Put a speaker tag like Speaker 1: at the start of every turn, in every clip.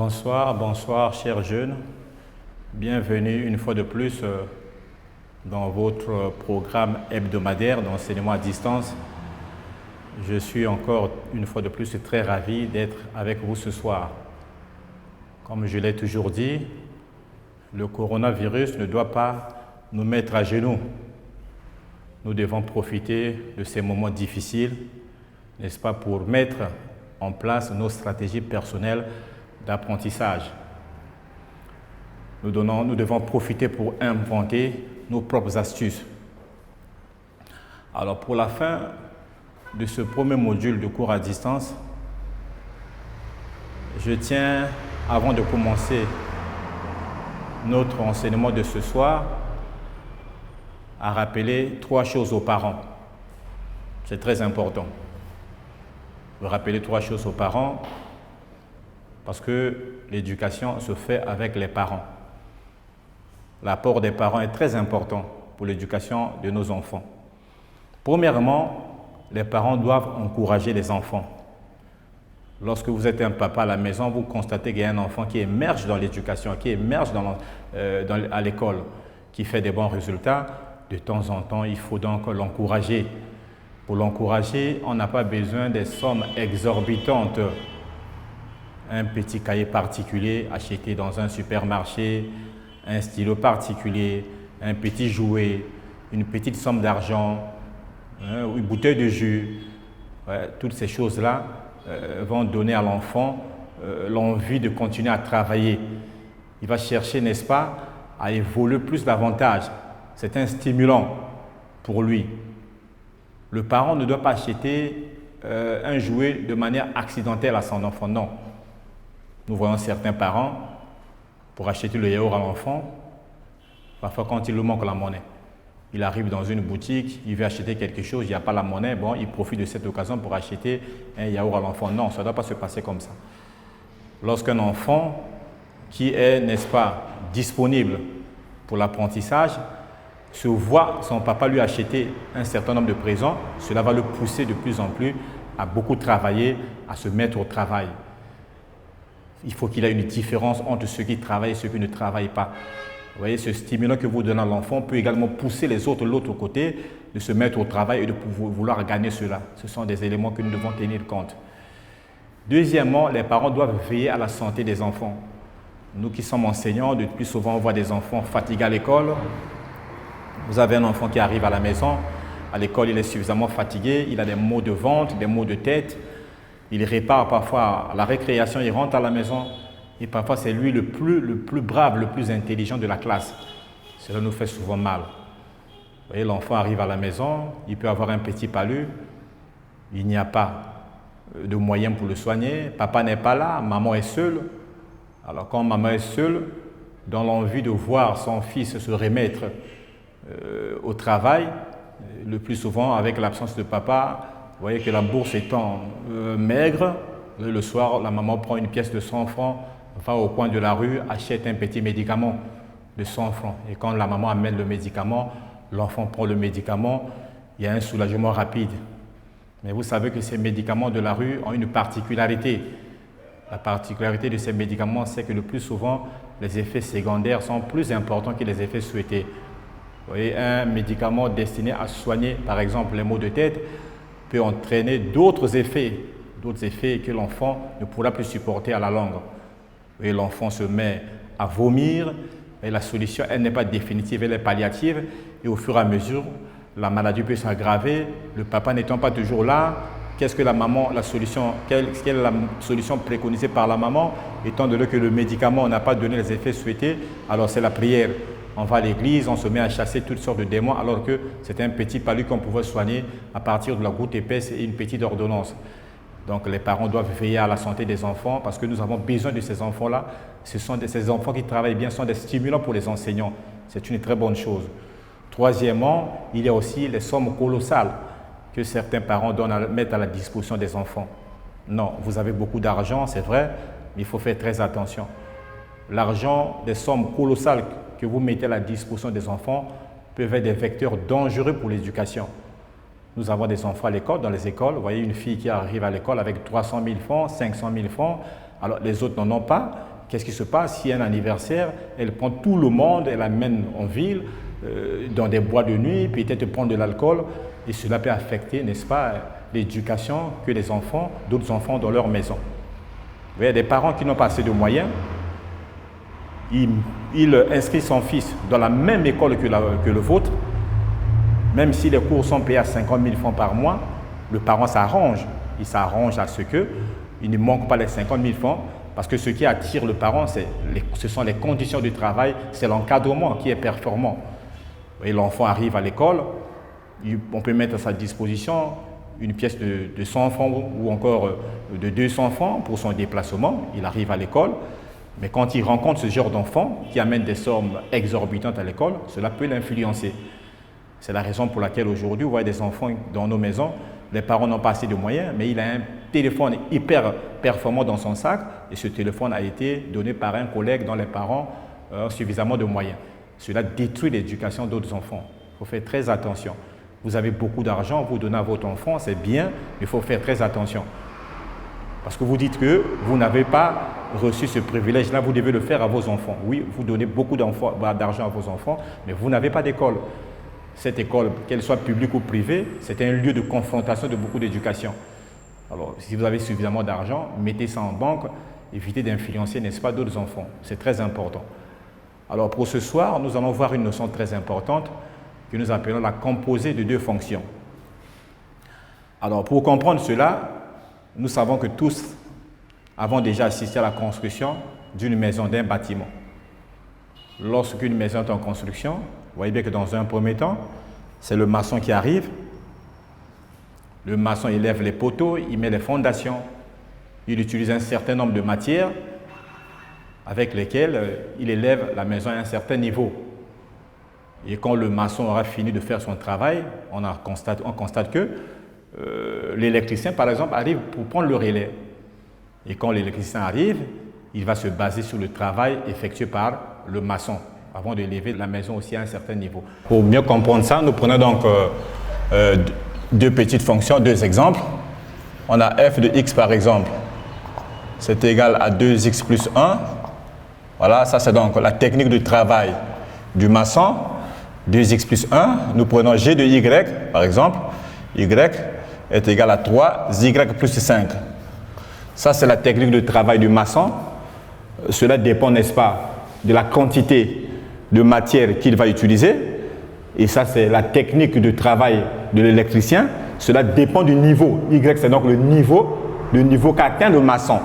Speaker 1: Bonsoir, bonsoir, chers jeunes. Bienvenue une fois de plus dans votre programme hebdomadaire d'enseignement à distance. Je suis encore une fois de plus très ravi d'être avec vous ce soir. Comme je l'ai toujours dit, le coronavirus ne doit pas nous mettre à genoux. Nous devons profiter de ces moments difficiles, n'est-ce pas, pour mettre en place nos stratégies personnelles d'apprentissage. Nous devons profiter pour inventer nos propres astuces. Alors pour la fin de ce premier module de cours à distance, je tiens, avant de commencer notre enseignement de ce soir, à rappeler 3 choses aux parents. C'est très important de rappeler 3 choses aux parents parce que l'éducation se fait avec les parents. L'apport des parents est très important pour l'éducation de nos enfants. Premièrement, les parents doivent encourager les enfants. Lorsque vous êtes un papa à la maison, vous constatez qu'il y a un enfant qui émerge dans l'éducation, qui émerge à l'école, qui fait des bons résultats. De temps en temps, il faut donc l'encourager. Pour l'encourager, on n'a pas besoin des sommes exorbitantes. Un petit cahier particulier acheté dans un supermarché, un stylo particulier, un petit jouet, une petite somme d'argent, une bouteille de jus. Toutes ces choses-là vont donner à l'enfant l'envie de continuer à travailler. Il va chercher, n'est-ce pas, à évoluer plus davantage. C'est un stimulant pour lui. Le parent ne doit pas acheter un jouet de manière accidentelle à son enfant, non. Nous voyons certains parents, pour acheter le yaourt à l'enfant, parfois quand il lui manque la monnaie, il arrive dans une boutique, il veut acheter quelque chose, il n'y a pas la monnaie, bon, il profite de cette occasion pour acheter un yaourt à l'enfant. Non, ça ne doit pas se passer comme ça. Lorsqu'un enfant qui est, n'est-ce pas, disponible pour l'apprentissage, se voit son papa lui acheter un certain nombre de présents, cela va le pousser de plus en plus à beaucoup travailler, à se mettre au travail. Il faut qu'il y ait une différence entre ceux qui travaillent et ceux qui ne travaillent pas. Vous voyez, ce stimulant que vous donnez à l'enfant peut également pousser les autres de l'autre côté de se mettre au travail et de vouloir gagner cela. Ce sont des éléments que nous devons tenir compte. Deuxièmement, les parents doivent veiller à la santé des enfants. Nous qui sommes enseignants, de plus souvent on voit des enfants fatigués à l'école. Vous avez un enfant qui arrive à la maison, à l'école il est suffisamment fatigué, il a des maux de ventre, des maux de tête. Il répare parfois à la récréation, il rentre à la maison et parfois c'est lui le plus brave, le plus intelligent de la classe. Cela nous fait souvent mal. Vous voyez, l'enfant arrive à la maison, il peut avoir un petit palu, il n'y a pas de moyens pour le soigner, papa n'est pas là, maman est seule. Alors quand maman est seule, dans l'envie de voir son fils se remettre au travail, le plus souvent avec l'absence de papa, vous voyez que la bourse étant maigre, le soir, la maman prend une pièce de 100 francs, va au coin de la rue, achète un petit médicament de 100 francs. Et quand la maman amène le médicament, l'enfant prend le médicament, il y a un soulagement rapide. Mais vous savez que ces médicaments de la rue ont une particularité. La particularité de ces médicaments, c'est que le plus souvent, les effets secondaires sont plus importants que les effets souhaités. Vous voyez, un médicament destiné à soigner, par exemple, les maux de tête, peut entraîner d'autres effets que l'enfant ne pourra plus supporter à la longue. Et l'enfant se met à vomir, et la solution, elle n'est pas définitive, elle est palliative, et au fur et à mesure, la maladie peut s'aggraver, le papa n'étant pas toujours là, quelle est la solution préconisée par la maman, étant donné que le médicament n'a pas donné les effets souhaités, alors c'est la prière. On va à l'église, on se met à chasser toutes sortes de démons alors que c'était un petit palu qu'on pouvait soigner à partir de la goutte épaisse et une petite ordonnance. Donc les parents doivent veiller à la santé des enfants parce que nous avons besoin de ces enfants-là. Ces enfants qui travaillent bien sont des stimulants pour les enseignants. C'est une très bonne chose. Troisièmement, il y a aussi les sommes colossales que certains parents mettent à la disposition des enfants. Non, vous avez beaucoup d'argent, c'est vrai, mais il faut faire très attention. L'argent, des sommes colossales que vous mettez à la disposition des enfants peuvent être des vecteurs dangereux pour l'éducation. Nous avons des enfants à l'école, dans les écoles. Vous voyez une fille qui arrive à l'école avec 300 000 francs, 500 000 francs. Alors les autres n'en ont pas. Qu'est-ce qui se passe? S'il y a un anniversaire, elle prend tout le monde, elle l'amène en ville, dans des boîtes de nuit, peut-être prendre de l'alcool, et cela peut affecter, n'est-ce pas, l'éducation que les enfants, d'autres enfants dans leur maison. Vous voyez, des parents qui n'ont pas assez de moyens, il inscrit son fils dans la même école que le vôtre, même si les cours sont payés à 50 000 francs par mois, le parent s'arrange. Il s'arrange à ce qu'il ne manque pas les 50 000 francs, parce que ce qui attire le parent, ce sont les conditions du travail, c'est l'encadrement qui est performant. Et l'enfant arrive à l'école, on peut mettre à sa disposition une pièce de 100 francs ou encore de 200 francs pour son déplacement. Il arrive à l'école, mais quand il rencontre ce genre d'enfant qui amène des sommes exorbitantes à l'école, cela peut l'influencer. C'est la raison pour laquelle aujourd'hui, vous voyez des enfants dans nos maisons, les parents n'ont pas assez de moyens, mais il a un téléphone hyper performant dans son sac, et ce téléphone a été donné par un collègue dont les parents ont suffisamment de moyens. Cela détruit l'éducation d'autres enfants. Il faut faire très attention. Vous avez beaucoup d'argent, vous donnez à votre enfant, c'est bien, mais il faut faire très attention. Parce que vous dites que vous n'avez pas reçu ce privilège-là, vous devez le faire à vos enfants. Oui, vous donnez beaucoup d'argent à vos enfants, mais vous n'avez pas d'école. Cette école, qu'elle soit publique ou privée, c'est un lieu de confrontation de beaucoup d'éducation. Alors, si vous avez suffisamment d'argent, mettez ça en banque, évitez d'influencer, n'est-ce pas, d'autres enfants. C'est très important. Alors, pour ce soir, nous allons voir une notion très importante que nous appelons la composée de deux fonctions. Alors, pour comprendre cela, nous savons que tous avons déjà assisté à la construction d'une maison, d'un bâtiment. Lorsqu'une maison est en construction, vous voyez bien que dans un premier temps, c'est le maçon qui arrive. Le maçon, il lève les poteaux, il met les fondations. Il utilise un certain nombre de matières avec lesquelles il élève la maison à un certain niveau. Et quand le maçon aura fini de faire son travail, on constate que l'électricien, par exemple, arrive pour prendre le relais. Et quand l'électricien arrive, il va se baser sur le travail effectué par le maçon avant de lever la maison aussi à un certain niveau. Pour mieux comprendre ça, nous prenons donc deux petites fonctions, deux exemples. On a f de x par exemple, c'est égal à 2x plus 1. Voilà, ça c'est donc la technique de travail du maçon. 2x plus 1, nous prenons g de y par exemple, y est égal à 3y plus 5. Ça c'est la technique de travail du maçon. Cela dépend, n'est-ce pas, de la quantité de matière qu'il va utiliser. Et ça c'est la technique de travail de l'électricien. Cela dépend du niveau. Y c'est donc le niveau qu'atteint le maçon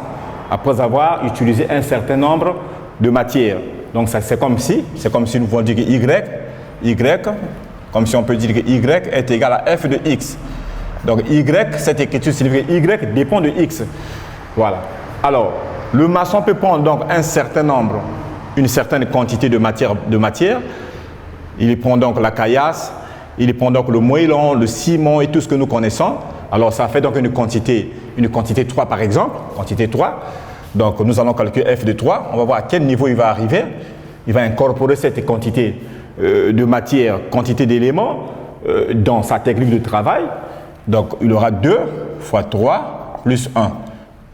Speaker 1: après avoir utilisé un certain nombre de matières. Donc c'est comme si nous pouvons dire que y, comme si on peut dire que y est égal à f de x. Donc y, cette écriture signifie que y dépend de x. Voilà. Alors, le maçon peut prendre donc un certain nombre, une certaine quantité de matière. Il prend donc la caillasse, il prend donc le moellon, le ciment et tout ce que nous connaissons. Alors ça fait donc une quantité 3 par exemple, quantité 3. Donc nous allons calculer f de 3. On va voir à quel niveau il va arriver. Il va incorporer cette quantité de matière, quantité d'éléments dans sa technique de travail. Donc il aura 2 fois 3 plus 1.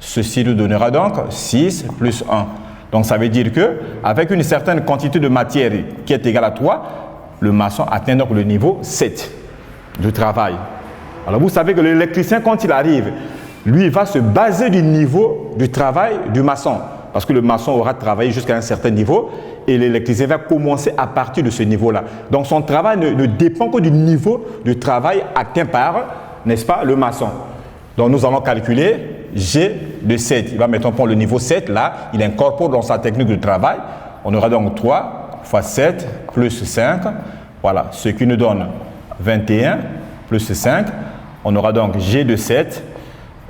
Speaker 1: Ceci nous donnera donc 6 plus 1. Donc ça veut dire qu'avec une certaine quantité de matière qui est égale à 3, le maçon atteint donc le niveau 7 de travail. Alors vous savez que l'électricien, quand il arrive, lui va se baser du niveau du travail du maçon. Parce que le maçon aura travaillé jusqu'à un certain niveau et l'électricien va commencer à partir de ce niveau-là. Donc son travail ne dépend que du niveau de travail atteint par, n'est-ce pas, le maçon. Donc nous allons calculer G de 7. Il va maintenant prendre le niveau 7, là, il incorpore dans sa technique de travail. On aura donc 3 fois 7 plus 5. Voilà, ce qui nous donne 21 plus 5. On aura donc G de 7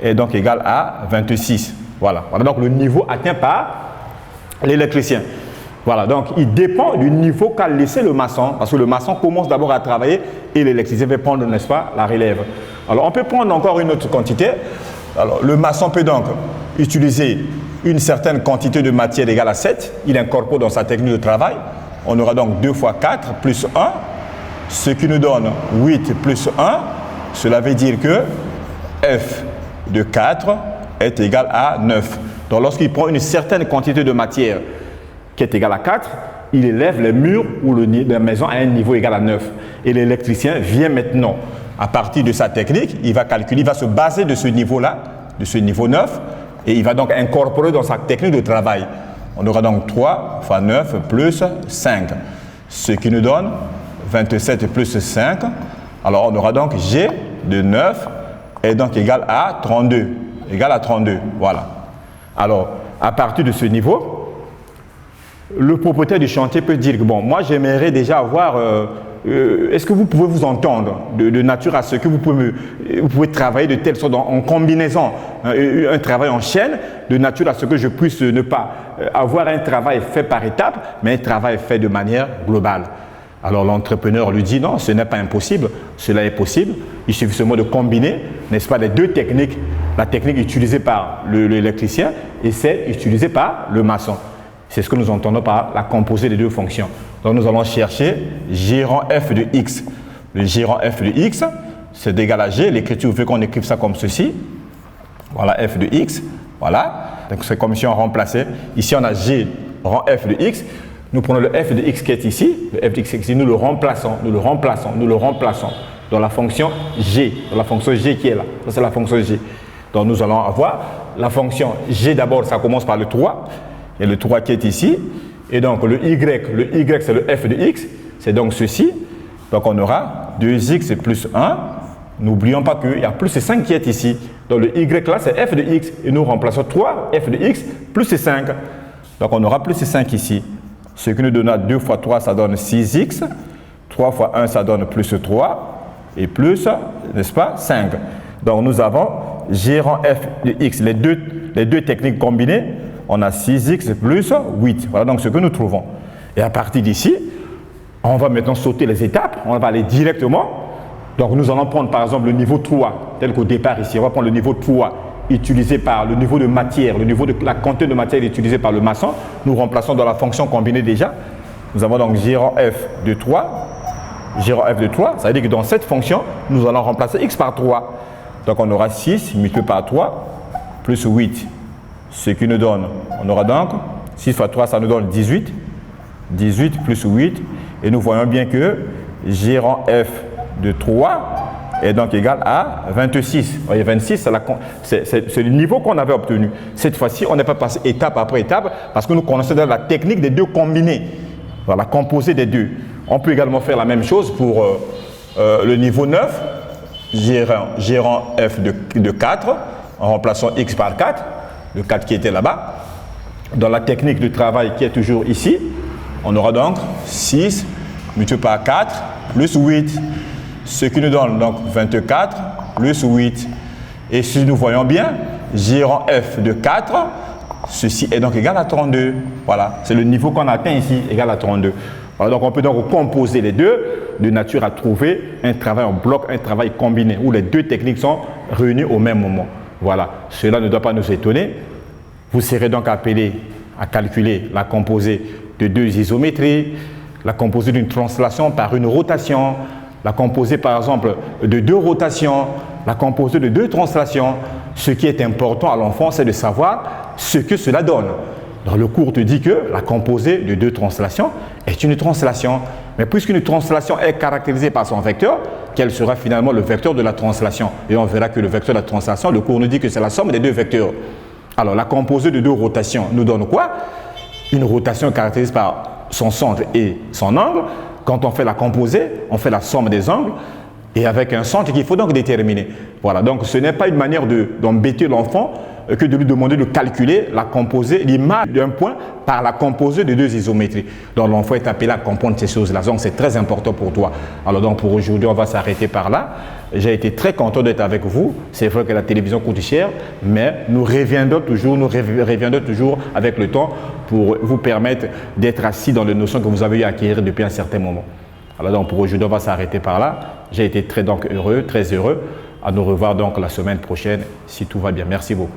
Speaker 1: est donc égal à 26. Voilà, donc le niveau atteint par l'électricien. Voilà, donc il dépend du niveau qu'a laissé le maçon, parce que le maçon commence d'abord à travailler et l'électricien va prendre, n'est-ce pas, la relève. Alors on peut prendre encore une autre quantité. Alors le maçon peut donc utiliser une certaine quantité de matière égale à 7. Il incorpore dans sa technique de travail. On aura donc 2 fois 4 plus 1, ce qui nous donne 8 plus 1. Cela veut dire que f de 4 est égal à 9. Donc lorsqu'il prend une certaine quantité de matière qui est égale à 4, il élève les murs ou la maison à un niveau égal à 9. Et l'électricien vient maintenant, à partir de sa technique, il va calculer, il va se baser de ce niveau-là, de ce niveau 9, et il va donc incorporer dans sa technique de travail. On aura donc 3 fois 9 plus 5, ce qui nous donne 27 plus 5. Alors on aura donc G de 9 est donc égal à 32. Égal à 32, voilà. Alors, à partir de ce niveau, le propriétaire du chantier peut dire que bon, moi j'aimerais déjà avoir, est-ce que vous pouvez vous entendre de nature à ce que vous pouvez travailler de telle sorte en combinaison, un travail en chaîne, de nature à ce que je puisse ne pas avoir un travail fait par étapes, mais un travail fait de manière globale. Alors l'entrepreneur lui dit non, ce n'est pas impossible, cela est possible, il suffit seulement de combiner, n'est-ce pas, les deux techniques, la technique utilisée par l'électricien et celle utilisée par le maçon. C'est ce que nous entendons par la composée des deux fonctions. Donc nous allons chercher G rang F de X. Le G rang F de X, c'est égal à G, l'écriture veut qu'on écrive ça comme ceci. Voilà F de X, voilà. Donc c'est comme si on remplaçait, ici on a G rang F de X. Nous prenons le f de x qui est ici, le f de x qui est ici, nous le remplaçons dans la fonction g, dans la fonction g qui est là. Ça c'est la fonction g. Donc nous allons avoir la fonction g d'abord, ça commence par le 3, et le 3 qui est ici. Et donc le y c'est le f de x, c'est donc ceci. Donc on aura 2x plus 1. N'oublions pas qu'il y a plus 5 qui est ici. Donc le y là c'est f de x, et nous remplaçons 3, f de x plus 5. Donc on aura plus 5 ici. Ce qui nous donne 2 fois 3, ça donne 6x. 3 fois 1, ça donne plus 3. Et plus, n'est-ce pas, 5. Donc nous avons G rang f de x. Les deux techniques combinées, on a 6x plus 8. Voilà donc ce que nous trouvons. Et à partir d'ici, on va maintenant sauter les étapes. On va aller directement. Donc nous allons prendre par exemple le niveau 3, tel qu'au départ ici. On va prendre le niveau 3. Utilisé par le niveau de matière, le niveau de la quantité de matière utilisée par le maçon, nous remplaçons dans la fonction combinée déjà. Nous avons donc G rang F de 3. G rang F de 3, ça veut dire que dans cette fonction, nous allons remplacer x par 3. Donc on aura 6 multiplié par 3 plus 8. Ce qui nous donne, on aura donc 6 fois 3, ça nous donne 18. 18 plus 8. Et nous voyons bien que G rang F de 3 est donc égal à 26. Vous voyez, 26, c'est le niveau qu'on avait obtenu. Cette fois-ci, on n'est pas passé étape après étape parce que nous connaissons la technique des deux combinés, la composée des deux. On peut également faire la même chose pour le niveau 9, G rang F de 4, en remplaçant x par 4, le 4 qui était là-bas. Dans la technique de travail qui est toujours ici, on aura donc 6 multiplié par 4 plus 8. Ce qui nous donne donc 24 plus 8. Et si nous voyons bien, G rang F de 4, ceci est donc égal à 32. Voilà, c'est le niveau qu'on atteint ici, égal à 32. Voilà, donc on peut donc composer les deux de nature à trouver un travail en bloc, un travail combiné, où les deux techniques sont réunies au même moment. Voilà, cela ne doit pas nous étonner. Vous serez donc appelé à calculer la composée de deux isométries, la composée d'une translation par une rotation, la composée par exemple de deux rotations, la composée de deux translations. Ce qui est important à l'enfant, c'est de savoir ce que cela donne. Dans le cours, on te dit que la composée de deux translations est une translation. Mais puisqu'une translation est caractérisée par son vecteur, quel sera finalement le vecteur de la translation? Et on verra que le vecteur de la translation, le cours nous dit que c'est la somme des deux vecteurs. Alors la composée de deux rotations nous donne quoi? Une rotation caractérisée par son centre et son angle. Quand on fait la composée, on fait la somme des angles et avec un centre qu'il faut donc déterminer. Voilà, donc ce n'est pas une manière d'embêter l'enfant que de lui demander de calculer la composée, l'image d'un point par la composée de deux isométries. Donc l'enfant est appelé à comprendre ces choses-là. Donc c'est très important pour toi. Alors donc pour aujourd'hui, on va s'arrêter par là. J'ai été très content d'être avec vous. C'est vrai que la télévision coûte cher, mais nous reviendrons toujours avec le temps pour vous permettre d'être assis dans les notions que vous avez eu à acquérir depuis un certain moment. Alors donc pour aujourd'hui, on va s'arrêter par là. J'ai été très heureux à nous revoir donc la semaine prochaine si tout va bien. Merci beaucoup.